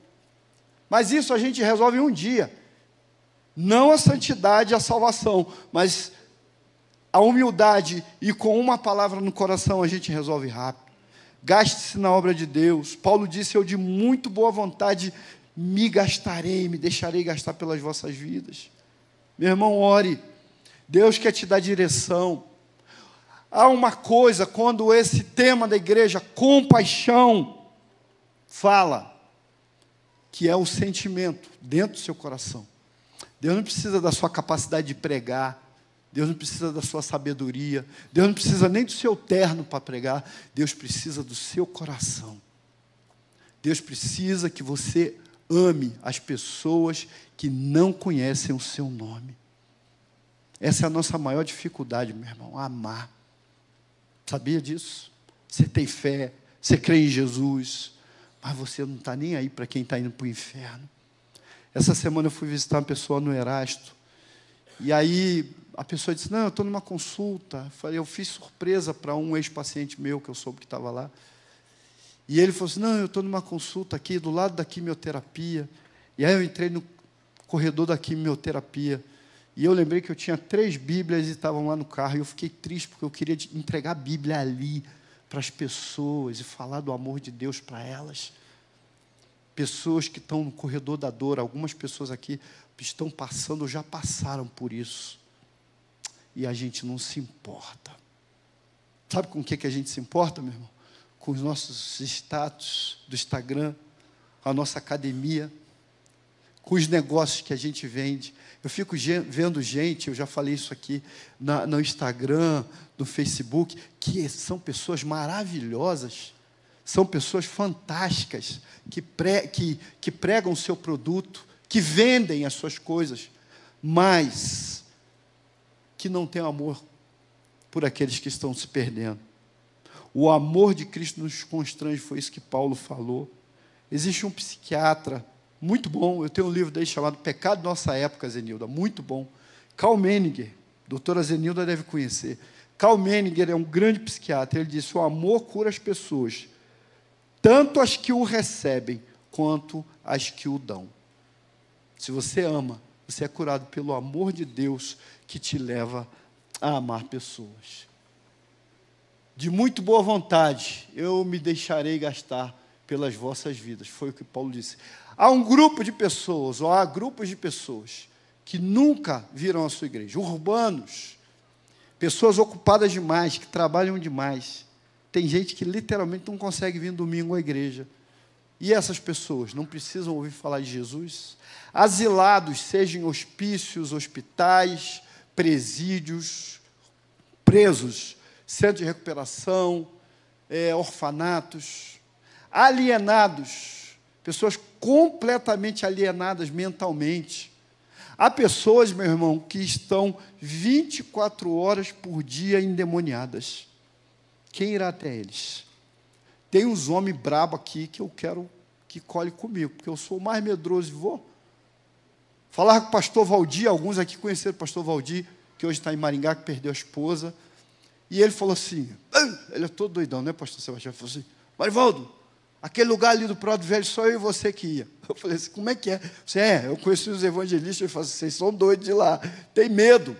Mas isso a gente resolve em um dia. Não a santidade e a salvação, mas a humildade e com uma palavra no coração a gente resolve rápido. Gaste-se na obra de Deus. Paulo disse, eu de muito boa vontade me gastarei, me deixarei gastar pelas vossas vidas. Meu irmão, ore. Deus quer te dar direção. há uma coisa, quando esse tema da igreja, compaixão, fala, que é o sentimento dentro do seu coração. Deus não precisa da sua capacidade de pregar, Deus não precisa da sua sabedoria, Deus não precisa nem do seu terno para pregar, Deus precisa do seu coração. Deus precisa que você ame as pessoas que não conhecem o seu nome. Essa é a nossa maior dificuldade, meu irmão, amar. Sabia disso? Você tem fé, você crê em Jesus, mas você não está nem aí para quem está indo para o inferno. Essa semana eu fui visitar uma pessoa no Erasto, e aí a pessoa disse, não, eu estou numa consulta. Eu fiz surpresa para um ex-paciente meu, que eu soube que estava lá. E ele falou assim, não, eu estou numa consulta aqui, do lado da quimioterapia. E aí eu entrei no corredor da quimioterapia, e eu lembrei que eu tinha 3 Bíblias e estavam lá no carro, e eu fiquei triste, porque eu queria entregar a Bíblia ali, para as pessoas, e falar do amor de Deus para elas. Pessoas que estão no corredor da dor, algumas pessoas aqui estão passando, ou já passaram por isso. E a gente não se importa. Sabe com o que a gente se importa, meu irmão? Com os nossos status do Instagram, a nossa academia, com os negócios que a gente vende. Eu fico vendo gente, eu já falei isso aqui, no Instagram, no Facebook, que são pessoas maravilhosas, são pessoas fantásticas, que pregam o seu produto, que vendem as suas coisas, mas que não têm amor por aqueles que estão se perdendo. O amor de Cristo nos constrange, foi isso que Paulo falou. Existe um psiquiatra muito bom, eu tenho um livro dele chamado Pecado Nossa Época, Zenilda, muito bom. Karl Menninger, doutora Zenilda deve conhecer. Karl Menninger é um grande psiquiatra, ele disse, o amor cura as pessoas, tanto as que o recebem, quanto as que o dão. Se você ama, você é curado pelo amor de Deus, que te leva a amar pessoas. De muito boa vontade, eu me deixarei gastar pelas vossas vidas. Foi o que Paulo disse. Há um grupo de pessoas, ou há grupos de pessoas, que nunca viram a sua igreja. Urbanos, pessoas ocupadas demais, que trabalham demais. Tem gente que literalmente não consegue vir domingo à igreja. E essas pessoas não precisam ouvir falar de Jesus? Asilados, sejam em hospícios, hospitais, presídios, presos, centros de recuperação, orfanatos, alienados, pessoas completamente alienadas mentalmente. Há pessoas, meu irmão, que estão 24 horas por dia endemoniadas. Quem irá até eles? Tem uns homens brabos aqui que eu quero que colhe comigo, porque eu sou o mais medroso e vou. Falar com o pastor Valdir, alguns aqui conheceram o pastor Valdir, que hoje está em Maringá, que perdeu a esposa. E ele falou assim, ele é todo doidão, né, pastor Sebastião? Ele falou assim, Marivaldo, aquele lugar ali do Prado Velho, só eu e você que ia. Eu falei assim, como é que é? Você eu conheci os evangelistas, ele falou assim, vocês são doidos de lá, tem medo.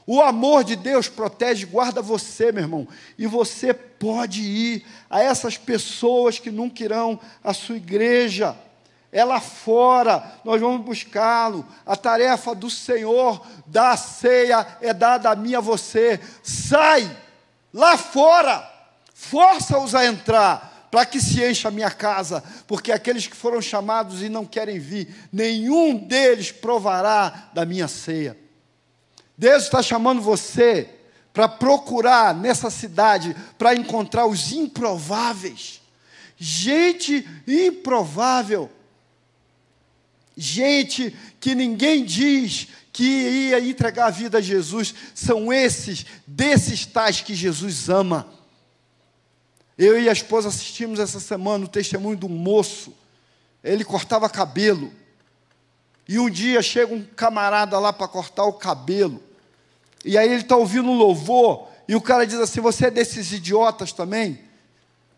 O amor de Deus protege, guarda você, meu irmão, e você pode ir a essas pessoas que nunca irão à sua igreja. É lá fora, nós vamos buscá-lo. A tarefa do Senhor da ceia é dada a mim e a você. Sai lá fora, força-os a entrar, para que se encha a minha casa, porque aqueles que foram chamados e não querem vir, nenhum deles provará da minha ceia. Deus está chamando você para procurar nessa cidade, para encontrar os improváveis. Gente improvável. Gente que ninguém diz que ia entregar a vida a Jesus. São desses tais que Jesus ama. Eu e a esposa assistimos essa semana o testemunho de um moço. Ele cortava cabelo. E um dia chega um camarada lá para cortar o cabelo. E aí ele está ouvindo um louvor. E o cara diz assim, você é desses idiotas também?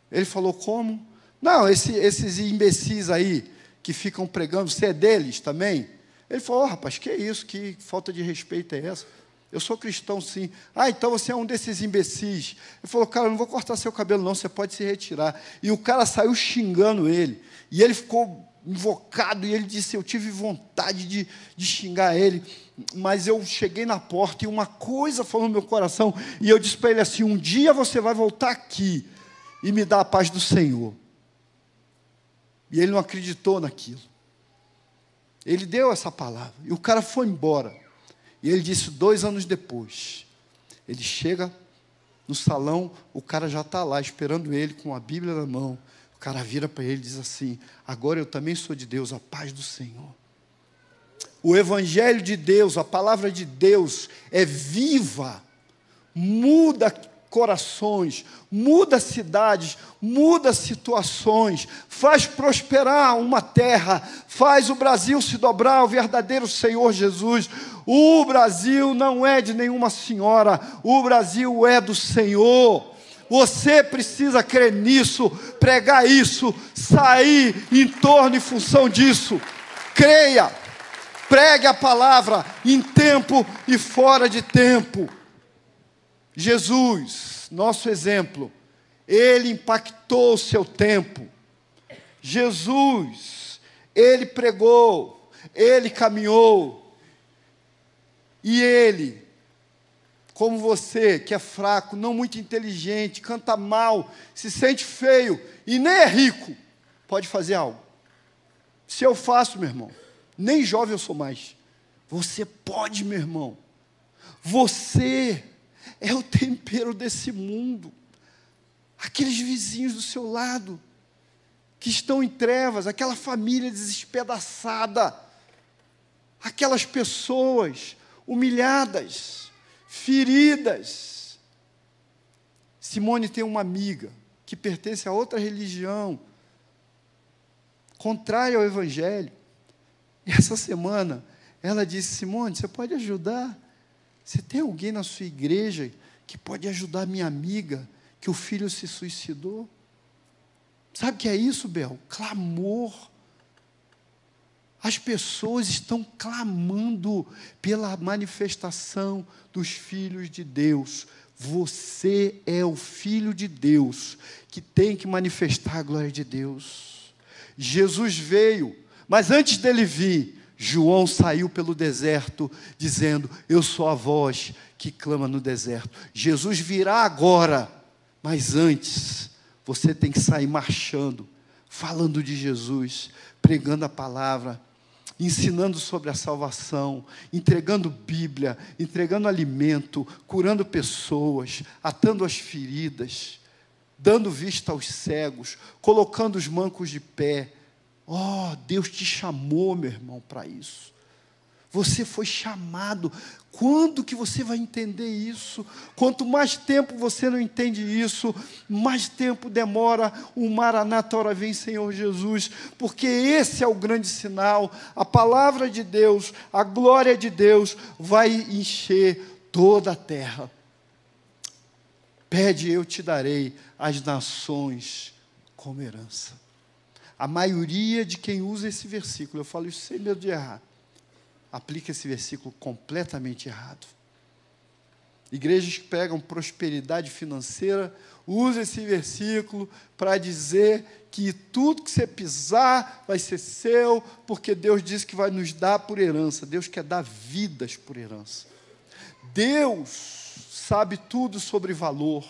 Ele falou, como? Não, esses imbecis aí, que ficam pregando, você é deles também? Ele falou, rapaz, que é isso? Que falta de respeito é essa? Eu sou cristão, sim. Ah, então você é um desses imbecis. Ele falou, cara, eu não vou cortar seu cabelo não, você pode se retirar. E o cara saiu xingando ele. E ele ficou invocado, e ele disse, eu tive vontade de xingar ele, mas eu cheguei na porta e uma coisa falou no meu coração, e eu disse para ele assim, um dia você vai voltar aqui e me dar a paz do Senhor. E ele não acreditou naquilo. Ele deu essa palavra, e o cara foi embora. E ele disse, 2 anos depois, ele chega no salão, o cara já está lá, esperando ele, com a Bíblia na mão. O cara vira para ele e diz assim, agora eu também sou de Deus, a paz do Senhor. O Evangelho de Deus, a palavra de Deus é viva, muda corações, muda cidades, muda situações, faz prosperar uma terra, faz o Brasil se dobrar ao verdadeiro Senhor Jesus. O Brasil não é de nenhuma senhora, o Brasil é do Senhor. Você precisa crer nisso, pregar isso, sair em torno e função disso. Creia, pregue a palavra em tempo e fora de tempo. Jesus, nosso exemplo, ele impactou o seu tempo. Jesus, ele pregou, ele caminhou. E ele, como você, que é fraco, não muito inteligente, canta mal, se sente feio e nem é rico, pode fazer algo. Se eu faço, meu irmão, nem jovem eu sou mais. Você pode, meu irmão. Você é o tempero desse mundo. Aqueles vizinhos do seu lado, que estão em trevas, aquela família desespedaçada, aquelas pessoas humilhadas, feridas. Simone tem uma amiga que pertence a outra religião, contrária ao Evangelho. E essa semana, ela disse, Simone, você pode ajudar? Você tem alguém na sua igreja que pode ajudar minha amiga, que o filho se suicidou? Sabe o que é isso, Bel? Clamor. As pessoas estão clamando pela manifestação dos filhos de Deus. Você é o filho de Deus, que tem que manifestar a glória de Deus. Jesus veio, mas antes dele vir, João saiu pelo deserto, dizendo, eu sou a voz que clama no deserto. Jesus virá agora, mas antes, você tem que sair marchando, falando de Jesus, pregando a palavra, ensinando sobre a salvação, entregando Bíblia, entregando alimento, curando pessoas, atando as feridas, dando vista aos cegos, colocando os mancos de pé. Oh, Deus te chamou, meu irmão, para isso. Você foi chamado. Quando que você vai entender isso? Quanto mais tempo você não entende isso, mais tempo demora o Maranata, ora vem Senhor Jesus, porque esse é o grande sinal. A palavra de Deus, a glória de Deus vai encher toda a terra. Pede, eu te darei as nações como herança. A maioria de quem usa esse versículo, eu falo isso sem medo de errar, aplica esse versículo completamente errado. Igrejas que pegam prosperidade financeira, usam esse versículo para dizer que tudo que você pisar vai ser seu, porque Deus disse que vai nos dar por herança. Deus quer dar vidas por herança. Deus sabe tudo sobre valor.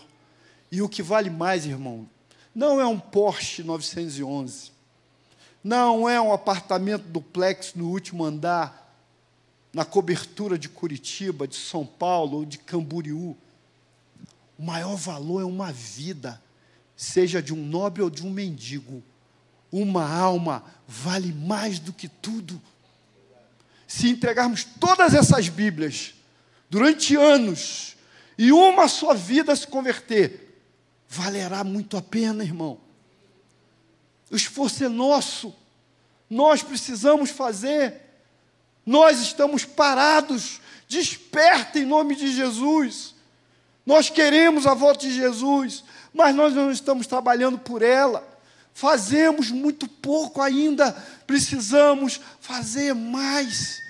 E o que vale mais, irmão, não é um Porsche 911, não é um apartamento duplex no último andar, na cobertura de Curitiba, de São Paulo ou de Camboriú. O maior valor é uma vida, seja de um nobre ou de um mendigo. Uma alma vale mais do que tudo. Se entregarmos todas essas Bíblias durante anos e uma só vida se converter, valerá muito a pena, irmão. O esforço é nosso, nós precisamos fazer, nós estamos parados, desperta em nome de Jesus, nós queremos a volta de Jesus, mas nós não estamos trabalhando por ela, fazemos muito pouco ainda, precisamos fazer mais,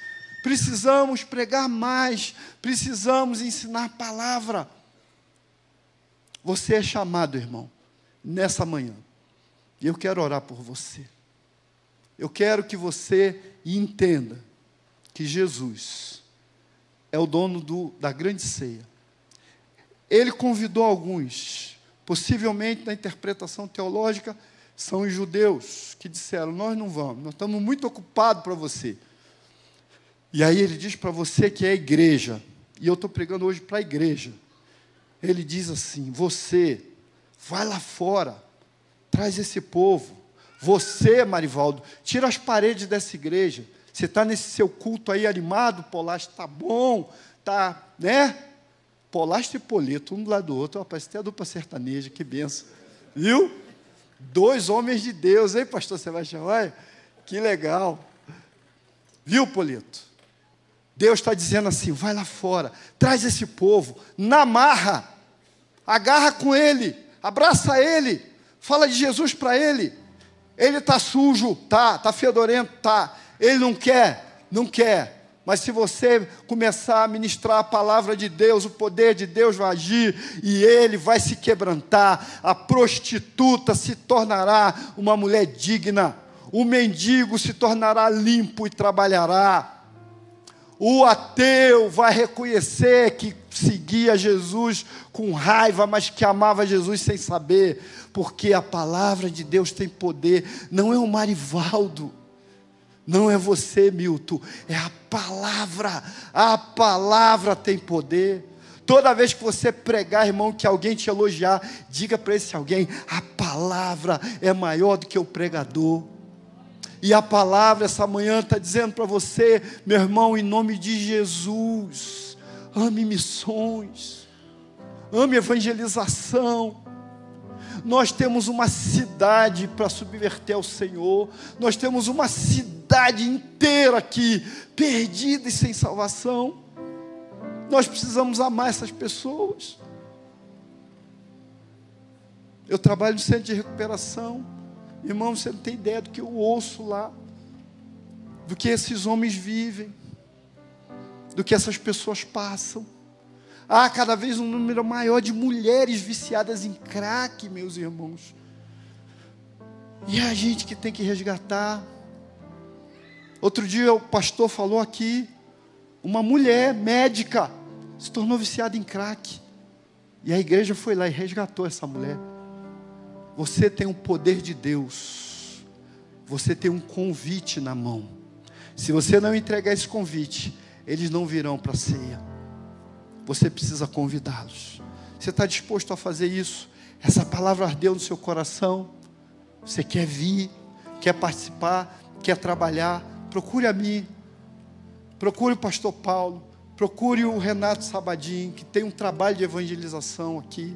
precisamos pregar mais, precisamos ensinar a palavra. Você é chamado, irmão, nessa manhã. E eu quero orar por você. Eu quero que você entenda que Jesus é o dono da grande ceia. Ele convidou alguns, possivelmente na interpretação teológica, são os judeus que disseram, nós não vamos, nós estamos muito ocupados para você. E aí ele diz para você que é a igreja, e eu estou pregando hoje para a igreja. Ele diz assim, você, vai lá fora, traz esse povo. Você, Marivaldo, tira as paredes dessa igreja. Você está nesse seu culto aí animado, Polastro, está bom, está, né? Polastro e Polito, um do lado do outro, parece até a dupla sertaneja, que benção. Viu? 2 homens de Deus, hein, pastor Sebastião? Olha, que legal. Viu, Polito? Deus está dizendo assim, vai lá fora, traz esse povo, na marra, agarra com ele, abraça ele, fala de Jesus para ele. Ele está sujo, está fedorento, ele não quer. Mas se você começar a ministrar a palavra de Deus, o poder de Deus vai agir e ele vai se quebrantar. A prostituta se tornará uma mulher digna. O mendigo se tornará limpo e trabalhará. O ateu vai reconhecer que seguia Jesus com raiva, mas que amava Jesus sem saber, porque a palavra de Deus tem poder. Não é o Marivaldo, não é você, Milton, é a palavra tem poder. Toda vez que você pregar, irmão, que alguém te elogiar, diga para esse alguém, a palavra é maior do que o pregador. E a palavra essa manhã está dizendo para você, meu irmão, em nome de Jesus, ame missões, ame evangelização. Nós temos uma cidade para subverter ao Senhor, nós temos uma cidade inteira aqui, perdida e sem salvação. Nós precisamos amar essas pessoas. Eu trabalho no centro de recuperação. Irmão, você não tem ideia do que eu ouço lá, do que esses homens vivem, do que essas pessoas passam. Há cada vez um número maior de mulheres viciadas em crack, meus irmãos. E é a gente que tem que resgatar. Outro dia o pastor falou aqui, uma mulher médica se tornou viciada em crack. E a igreja foi lá e resgatou essa mulher. Você tem o poder de Deus. Você tem um convite na mão. Se você não entregar esse convite, eles não virão para a ceia. Você precisa convidá-los. Você está disposto a fazer isso? Essa palavra ardeu no seu coração? Você quer vir, quer participar, quer trabalhar? Procure a mim. Procure o pastor Paulo. Procure o Renato Sabadim, que tem um trabalho de evangelização aqui.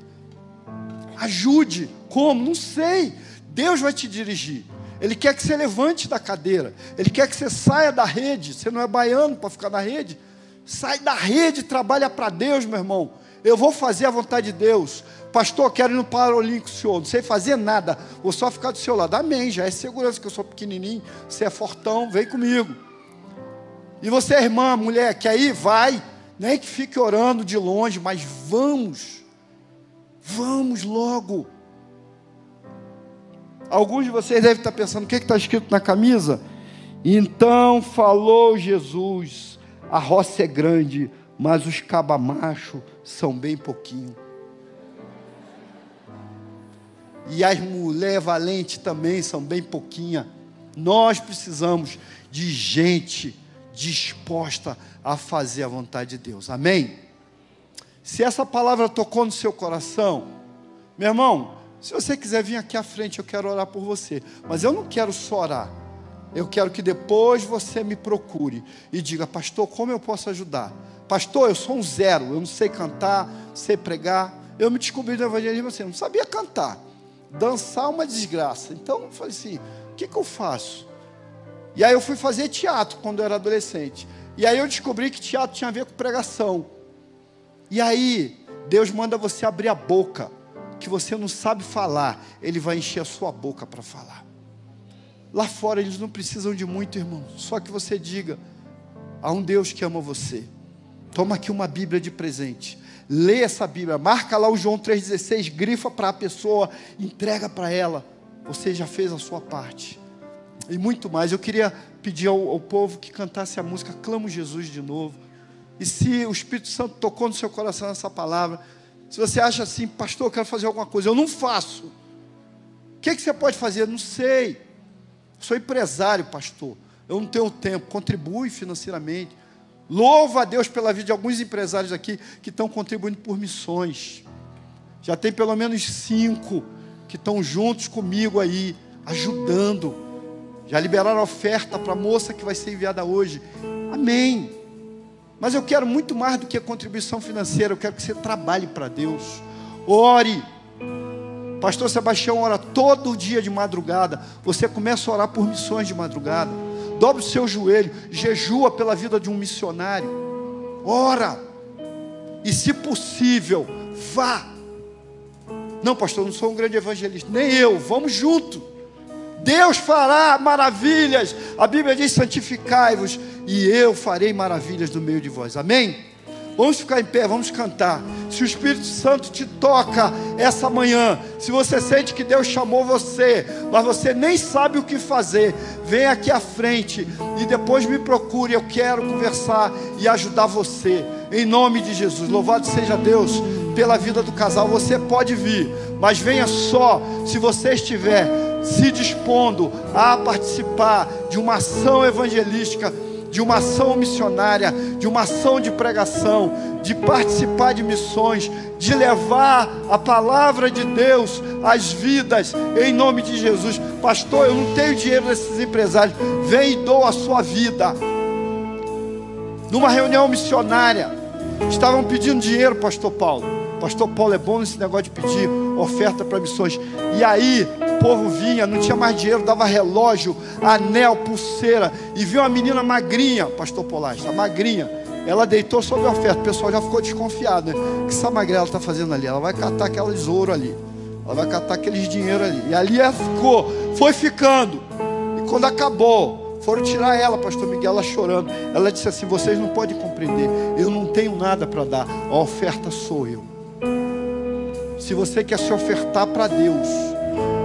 Ajude. Como? Não sei. Deus vai te dirigir. Ele quer que você levante da cadeira. Ele quer que você saia da rede. Você não é baiano para ficar na rede. Sai da rede, trabalha para Deus, meu irmão. Eu vou fazer a vontade de Deus. Pastor, eu quero ir no Paralímpico com o senhor. Não sei fazer nada. Vou só ficar do seu lado. Amém. Já é segurança que eu sou pequenininho. Você é fortão. Vem comigo. E você, irmã, mulher, quer ir? Vai. Nem que fique orando de longe, mas vamos. Vamos logo. Alguns de vocês devem estar pensando, o que está escrito na camisa? Então falou Jesus, a roça é grande, mas os cabamachos são bem pouquinho. E as mulheres valentes também são bem pouquinha. Nós precisamos de gente disposta a fazer a vontade de Deus. Amém? Se essa palavra tocou no seu coração, meu irmão, se você quiser vir aqui à frente, eu quero orar por você. Mas eu não quero só orar. Eu quero que depois você me procure e diga, pastor, como eu posso ajudar? Pastor, eu sou um zero, eu não sei cantar, não sei pregar. Eu me descobri no evangelismo assim, eu não sabia cantar. Dançar é uma desgraça. Então eu falei assim, o que eu faço? E aí eu fui fazer teatro quando eu era adolescente. E aí eu descobri que teatro tinha a ver com pregação. E aí, Deus manda você abrir a boca, que você não sabe falar, Ele vai encher a sua boca para falar. Lá fora eles não precisam de muito, irmão, só que você diga, há um Deus que ama você. Toma aqui uma Bíblia de presente, lê essa Bíblia, marca lá o João 3,16, grifa para a pessoa, entrega para ela, você já fez a sua parte. e muito mais. Eu queria pedir ao povo que cantasse a música Clamo Jesus de novo. E se o Espírito Santo tocou no seu coração essa palavra, se você acha assim, pastor, eu quero fazer alguma coisa, eu não faço. O que você pode fazer? Não sei. Sou empresário, pastor. Eu não tenho tempo. Contribui financeiramente. Louva a Deus pela vida de alguns empresários aqui que estão contribuindo por missões. Já tem pelo menos 5 que estão juntos comigo aí, ajudando. Já liberaram a oferta para a moça que vai ser enviada hoje. Amém. Mas eu quero muito mais do que a contribuição financeira. Eu quero que você trabalhe para Deus. Ore. Pastor Sebastião ora todo dia de madrugada. Você começa a orar por missões de madrugada. Dobre o seu joelho. Jejua pela vida de um missionário. Ora. E se possível, vá. Não, pastor, eu não sou um grande evangelista. Nem eu. Vamos junto. Deus fará maravilhas. A Bíblia diz: santificai-vos, e eu farei maravilhas no meio de vós. Amém? Vamos ficar em pé, vamos cantar. Se o Espírito Santo te toca essa manhã, se você sente que Deus chamou você, mas você nem sabe o que fazer, vem aqui à frente e depois me procure. Eu quero conversar e ajudar você, em nome de Jesus. Louvado seja Deus pela vida do casal. Você pode vir, mas venha só se você estiver se dispondo a participar de uma ação evangelística, de uma ação missionária, de uma ação de pregação, de participar de missões, de levar a palavra de Deus às vidas, em nome de Jesus. Pastor, eu não tenho dinheiro desses empresários. Vem e doa a sua vida. Numa reunião missionária, estavam pedindo dinheiro, pastor Paulo. Pastor Paulo é bom nesse negócio de pedir oferta para missões. E aí, o povo vinha, não tinha mais dinheiro, dava relógio, anel, pulseira. E viu uma menina magrinha, pastor Polasta, magrinha. Ela deitou sobre a oferta. O pessoal já ficou desconfiado, né? O que essa magrela está fazendo ali? Ela vai catar aqueles ouro ali. Ela vai catar aqueles dinheiro ali. E ali ela ficou, foi ficando. E quando acabou, foram tirar ela, pastor Miguel, ela chorando. Ela disse assim: vocês não podem compreender, eu não tenho nada para dar, a oferta sou eu. Se você quer se ofertar para Deus,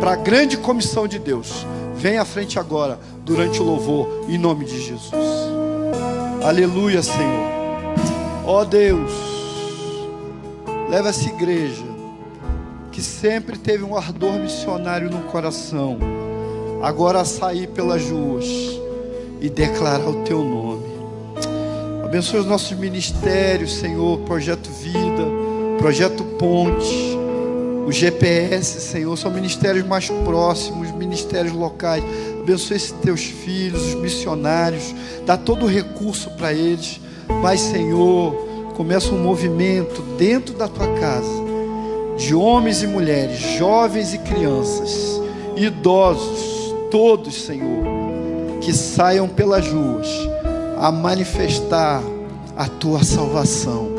para a grande comissão de Deus, vem à frente agora, durante o louvor, em nome de Jesus. Aleluia, Senhor. Ó Deus, leva essa igreja, que sempre teve um ardor missionário no coração, agora a sair pelas ruas e declarar o Teu nome. Abençoe os nossos ministérios, Senhor, Projeto Vida, Projeto Ponte, o GPS, Senhor, são ministérios mais próximos, ministérios locais. Abençoe esses Teus filhos, os missionários, dá todo o recurso para eles. Mas, Senhor, começa um movimento dentro da Tua casa, de homens e mulheres, jovens e crianças, idosos, todos, Senhor, que saiam pelas ruas a manifestar a Tua salvação.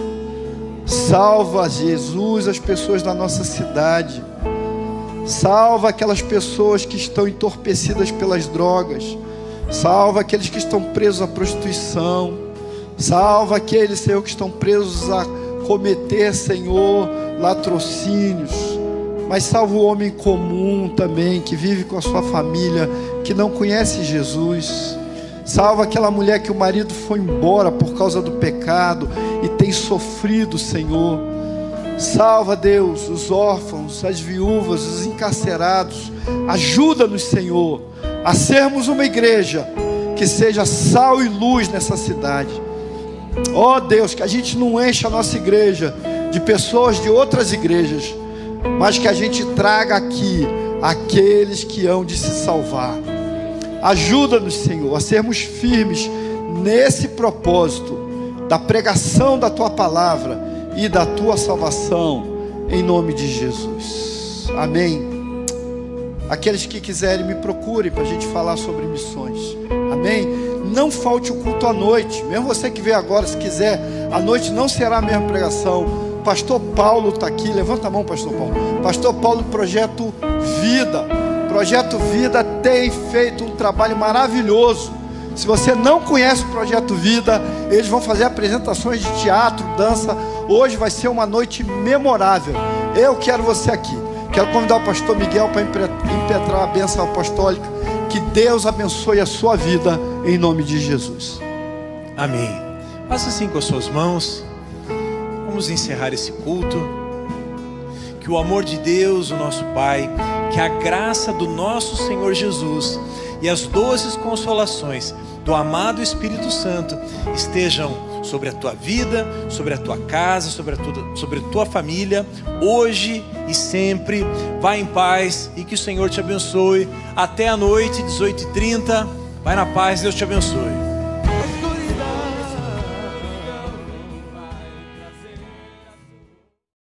Salva, Jesus, as pessoas da nossa cidade. Salva aquelas pessoas que estão entorpecidas pelas drogas. Salva aqueles que estão presos à prostituição. Salva aqueles, Senhor, que estão presos a cometer, Senhor, latrocínios. Mas salva o homem comum também, que vive com a sua família, que não conhece Jesus. Salva aquela mulher que o marido foi embora por causa do pecado e tem sofrido, Senhor. Salva, Deus, os órfãos, as viúvas, os encarcerados. Ajuda-nos, Senhor, a sermos uma igreja que seja sal e luz nessa cidade. Ó Deus, que a gente não encha a nossa igreja de pessoas de outras igrejas, mas que a gente traga aqui aqueles que hão de se salvar. Ajuda-nos, Senhor, a sermos firmes nesse propósito da pregação da Tua palavra e da Tua salvação, em nome de Jesus. Amém. Aqueles que quiserem, me procurem para a gente falar sobre missões. Amém. Não falte o culto à noite. Mesmo você que veio agora, se quiser, à noite não será a mesma pregação. Pastor Paulo está aqui. Levanta a mão, pastor Paulo. Pastor Paulo, Projeto Vida. Projeto Vida tem feito um trabalho maravilhoso. Se você não conhece o Projeto Vida, eles vão fazer apresentações de teatro, dança. Hoje vai ser uma noite memorável. Eu quero você aqui. Quero convidar o pastor Miguel para impetrar a bênção apostólica. Que Que Deus abençoe a sua vida, em nome de Jesus.
Amém. Faça assim com as suas mãos. Vamos encerrar esse culto. Que o amor de Deus, o nosso Pai, que a graça do nosso Senhor Jesus e as doces consolações do amado Espírito Santo estejam sobre a tua vida, sobre a tua casa, sobre a tua família, hoje e sempre. Vá em paz e que o Senhor te abençoe. Até a noite, 18h30. Vai na paz, Deus te abençoe.